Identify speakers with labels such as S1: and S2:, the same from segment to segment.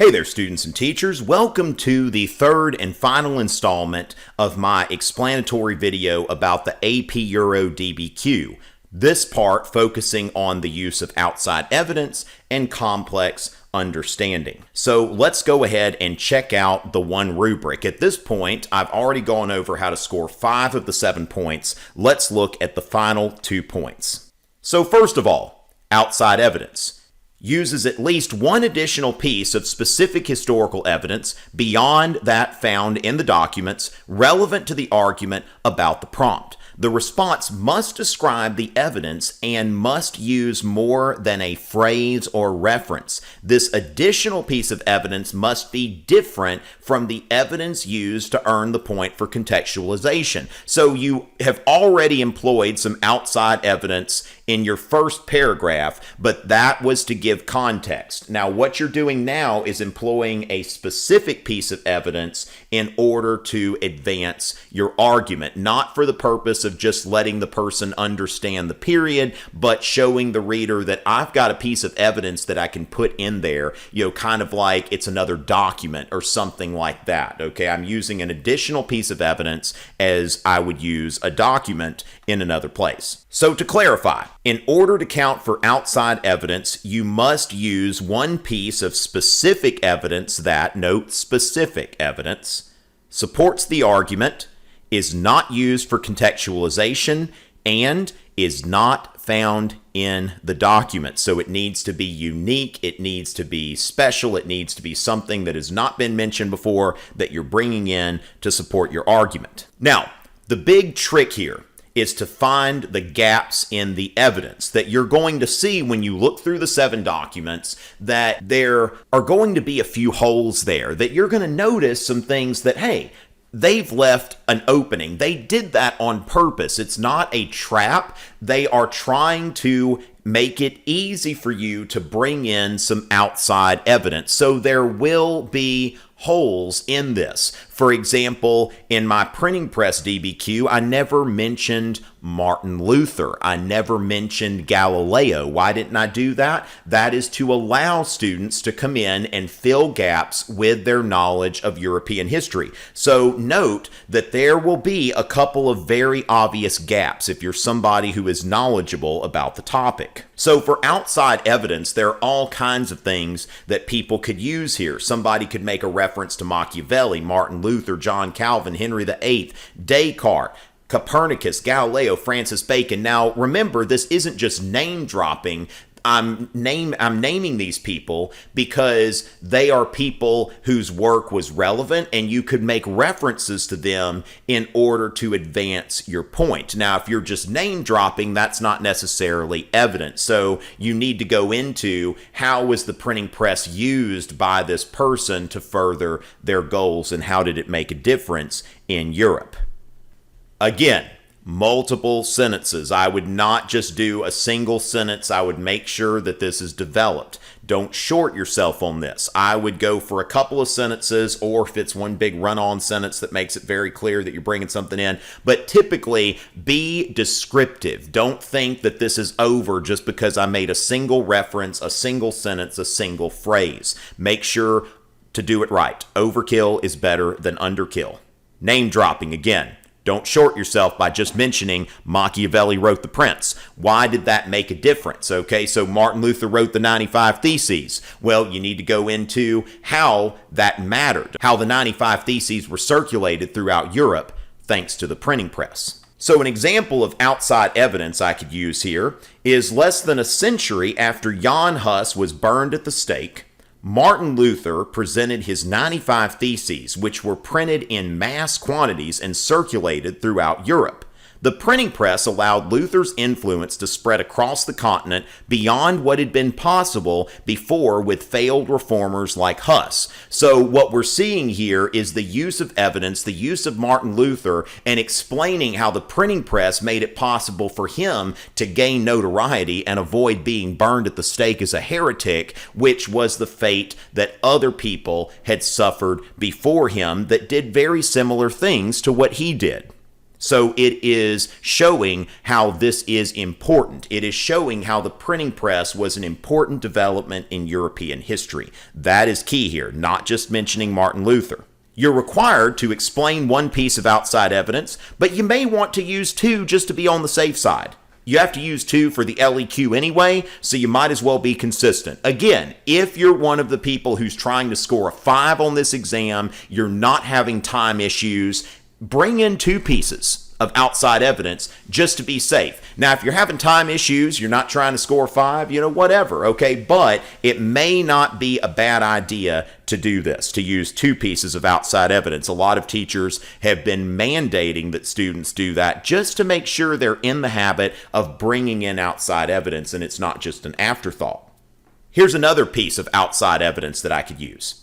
S1: Hey there, students and teachers. Welcome to the third and final installment of my explanatory video about the AP Euro DBQ. This part focusing on the use of outside evidence and complex understanding. So let's go ahead and check out the one rubric. At this point, I've already gone over how to score 5 of the 7 points. Let's look at the final 2 points. So first of all, outside evidence uses at least one additional piece of specific historical evidence beyond that found in the documents relevant to the argument about the prompt. The response must describe the evidence and must use more than a phrase or reference. This additional piece of evidence must be different from the evidence used to earn the point for contextualization. So you have already employed some outside evidence in your first paragraph, but that was to give context. Now, what you're doing now is employing a specific piece of evidence in order to advance your argument, not for the purpose of just letting the person understand the period, but showing the reader that I've got a piece of evidence that I can put in there, kind of like it's another document or something like that, okay? I'm using an additional piece of evidence as I would use a document in another place. So to clarify, in order to count for outside evidence, you must use one piece of specific evidence that, note specific evidence, supports the argument, is not used for contextualization, and is not found in the document. So it needs to be unique, it needs to be special, it needs to be something that has not been mentioned before that you're bringing in to support your argument. Now, the big trick here is to find the gaps in the evidence that you're going to see when you look through the 7 documents, that there are going to be a few holes there, that you're going to notice some things that, hey, they've left an opening. They did that on purpose. It's not a trap. They are trying to make it easy for you to bring in some outside evidence. So there will be holes in this. For example, in my printing press DBQ, I never mentioned Martin Luther. I never mentioned Galileo. Why didn't I do that? That is to allow students to come in and fill gaps with their knowledge of European history. So note that there will be a couple of very obvious gaps if you're somebody who is knowledgeable about the topic. So for outside evidence, there are all kinds of things that people could use here. Somebody could make a reference to Machiavelli, Martin Luther, John Calvin, Henry VIII, Descartes, Copernicus, Galileo, Francis Bacon. Now, remember, this isn't just name dropping. I'm naming these people because they are people whose work was relevant and you could make references to them in order to advance your point. Now, if you're just name dropping, that's not necessarily evidence. So you need to go into how was the printing press used by this person to further their goals and how did it make a difference in Europe. Again, multiple sentences. I would not just do a single sentence. I would make sure that this is developed. Don't short yourself on this. I would go for a couple of sentences, or if it's one big run-on sentence that makes it very clear that you're bringing something in. But typically, be descriptive. Don't think that this is over just because I made a single reference, a single sentence, a single phrase. Make sure to do it right. Overkill is better than underkill. Name dropping again. Don't short yourself by just mentioning Machiavelli wrote The Prince. Why did that make a difference? Okay, so Martin Luther wrote the 95 Theses. Well, you need to go into how that mattered, how the 95 Theses were circulated throughout Europe thanks to the printing press. So an example of outside evidence I could use here is less than a century after Jan Hus was burned at the stake, Martin Luther presented his 95 Theses, which were printed in mass quantities and circulated throughout Europe. The printing press allowed Luther's influence to spread across the continent beyond what had been possible before with failed reformers like Hus. So what we're seeing here is the use of evidence, the use of Martin Luther, and explaining how the printing press made it possible for him to gain notoriety and avoid being burned at the stake as a heretic, which was the fate that other people had suffered before him that did very similar things to what he did. So it is showing how this is important. It is showing how the printing press was an important development in European history. That is key here, not just mentioning Martin Luther. You're required to explain one piece of outside evidence, but you may want to use two just to be on the safe side. You have to use two for the LEQ anyway, so you might as well be consistent. Again, if you're one of the people who's trying to score a 5 on this exam, you're not having time issues, bring in two pieces of outside evidence just to be safe. Now, if you're having time issues, you're not trying to score 5, whatever, okay? But it may not be a bad idea to do this, to use two pieces of outside evidence. A lot of teachers have been mandating that students do that just to make sure they're in the habit of bringing in outside evidence and it's not just an afterthought. Here's another piece of outside evidence that I could use.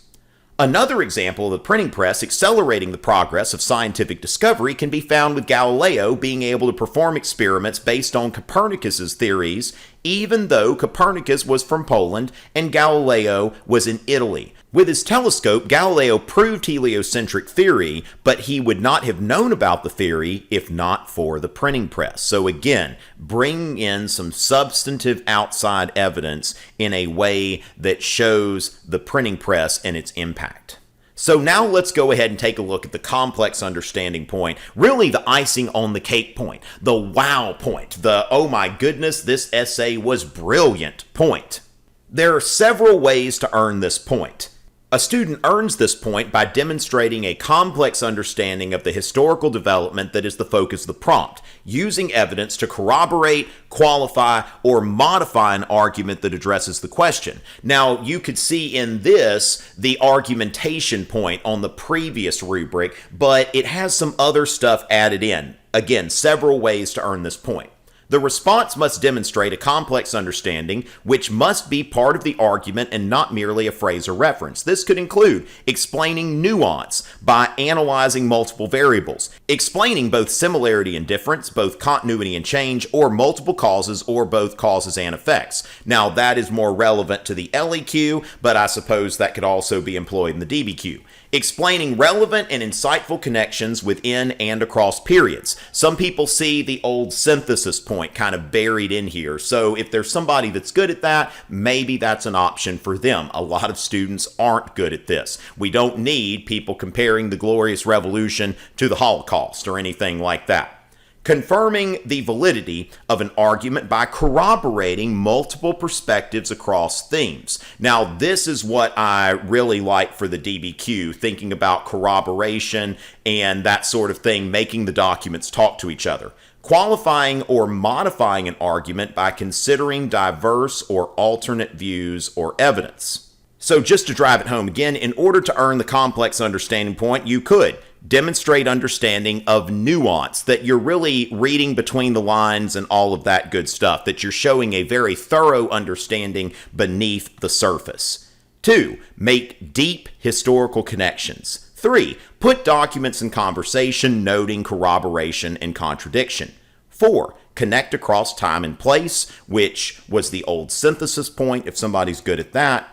S1: Another example of the printing press accelerating the progress of scientific discovery can be found with Galileo being able to perform experiments based on Copernicus's theories, even though Copernicus was from Poland and Galileo was in Italy. With his telescope, Galileo proved heliocentric theory, but he would not have known about the theory if not for the printing press. So again, bringing in some substantive outside evidence in a way that shows the printing press and its impact. So now let's go ahead and take a look at the complex understanding point, really the icing on the cake point, the wow point, the oh my goodness, this essay was brilliant point. There are several ways to earn this point. A student earns this point by demonstrating a complex understanding of the historical development that is the focus of the prompt, using evidence to corroborate, qualify, or modify an argument that addresses the question. Now, you could see in this the argumentation point on the previous rubric, but it has some other stuff added in. Again, several ways to earn this point. The response must demonstrate a complex understanding, which must be part of the argument and not merely a phrase or reference. This could include explaining nuance by analyzing multiple variables, explaining both similarity and difference, both continuity and change, or multiple causes, or both causes and effects. Now, that is more relevant to the LEQ, but I suppose that could also be employed in the DBQ. Explaining relevant and insightful connections within and across periods. Some people see the old synthesis point kind of buried in here, so if there's somebody that's good at that, maybe that's an option for them. A lot of students aren't good at this. We don't need people comparing the Glorious Revolution to the Holocaust or anything like that. Confirming the validity of an argument by corroborating multiple perspectives across themes. Now, this is what I really like for the DBQ, thinking about corroboration and that sort of thing, making the documents talk to each other. Qualifying or modifying an argument by considering diverse or alternate views or evidence. So just to drive it home again, in order to earn the complex understanding point, you could demonstrate understanding of nuance, that you're really reading between the lines and all of that good stuff, that you're showing a very thorough understanding beneath the surface. 2, make deep historical connections. 3, put documents in conversation, noting corroboration and contradiction. 4, connect across time and place, which was the old synthesis point if somebody's good at that.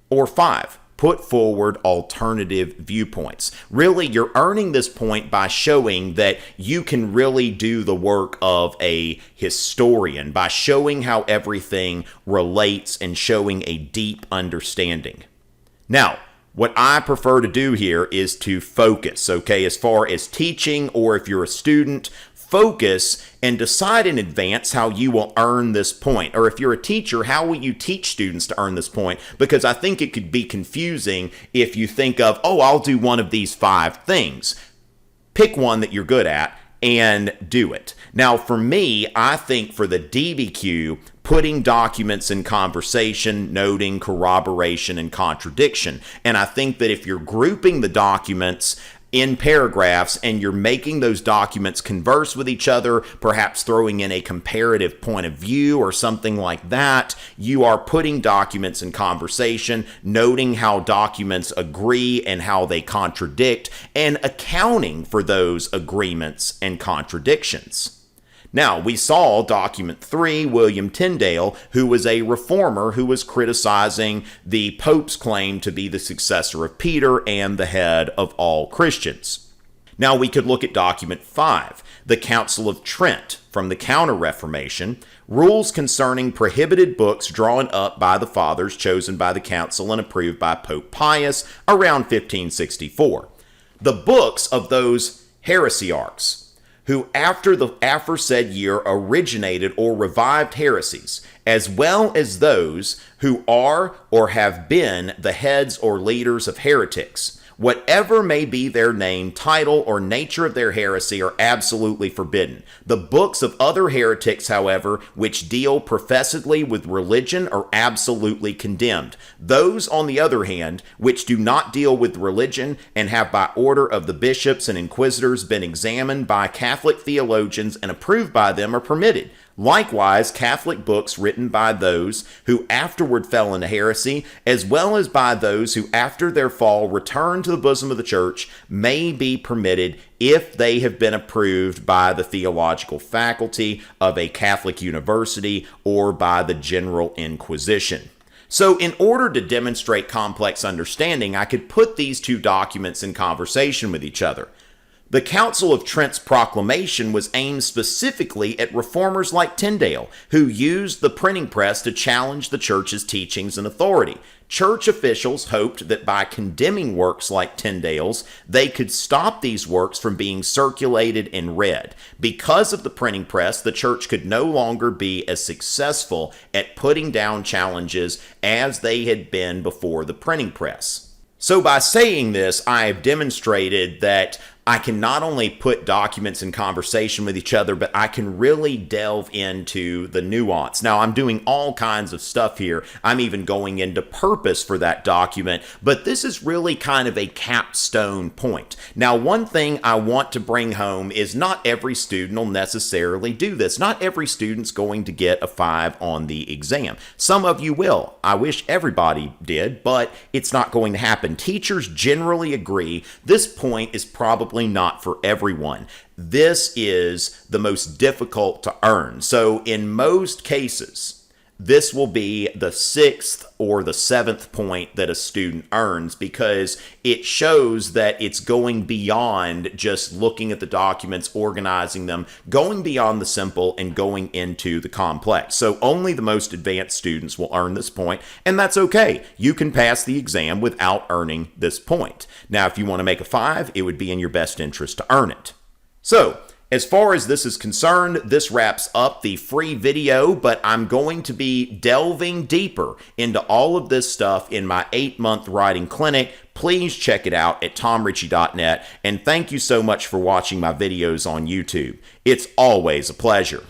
S1: Or 5, put forward alternative viewpoints. Really, you're earning this point by showing that you can really do the work of a historian, by showing how everything relates and showing a deep understanding. Now, what I prefer to do here is to focus, okay? As far as teaching, or if you're a student, focus and decide in advance how you will earn this point. Or if you're a teacher, how will you teach students to earn this point? Because I think it could be confusing if you think of, oh, I'll do one of these 5 things. Pick one that you're good at and do it. Now, for me, I think for the DBQ, putting documents in conversation, noting corroboration and contradiction. And I think that if you're grouping the documents in paragraphs and you're making those documents converse with each other, perhaps throwing in a comparative point of view or something like that, you are putting documents in conversation, noting how documents agree and how they contradict, and accounting for those agreements and contradictions. Now, we saw document 3, William Tyndale, who was a reformer who was criticizing the Pope's claim to be the successor of Peter and the head of all Christians. Now we could look at document 5, the Council of Trent from the Counter-Reformation, rules concerning prohibited books drawn up by the fathers chosen by the council and approved by Pope Pius around 1564. The books of those heresiarchs who after the aforesaid year originated or revived heresies, as well as those who are or have been the heads or leaders of heretics, whatever may be their name, title, or nature of their heresy, are absolutely forbidden. The books of other heretics, however, which deal professedly with religion, are absolutely condemned. Those, on the other hand, which do not deal with religion and have by order of the bishops and inquisitors been examined by Catholic theologians and approved by them, are permitted. Likewise, Catholic books written by those who afterward fell into heresy, as well as by those who after their fall returned to the bosom of the church, may be permitted if they have been approved by the theological faculty of a Catholic university or by the General Inquisition. So in order to demonstrate complex understanding, I could put these two documents in conversation with each other. The Council of Trent's proclamation was aimed specifically at reformers like Tyndale, who used the printing press to challenge the church's teachings and authority. Church officials hoped that by condemning works like Tyndale's, they could stop these works from being circulated and read. Because of the printing press, the church could no longer be as successful at putting down challenges as they had been before the printing press. So by saying this, I have demonstrated that I can not only put documents in conversation with each other, but I can really delve into the nuance. Now, I'm doing all kinds of stuff here. I'm even going into purpose for that document, but this is really kind of a capstone point. Now, one thing I want to bring home is not every student will necessarily do this. Not every student's going to get a 5 on the exam. Some of you will. I wish everybody did, but it's not going to happen. Teachers generally agree this point is probably not for everyone. This is the most difficult to earn. So in most cases, this will be the 6th or the 7th point that a student earns because it shows that it's going beyond just looking at the documents, organizing them, going beyond the simple and going into the complex. So only the most advanced students will earn this point, and that's okay. You can pass the exam without earning this point. Now, if you want to make a 5, it would be in your best interest to earn it. So, as far as this is concerned, this wraps up the free video, but I'm going to be delving deeper into all of this stuff in my 8-month writing clinic. Please check it out at tomritchie.net, and thank you so much for watching my videos on YouTube. It's always a pleasure.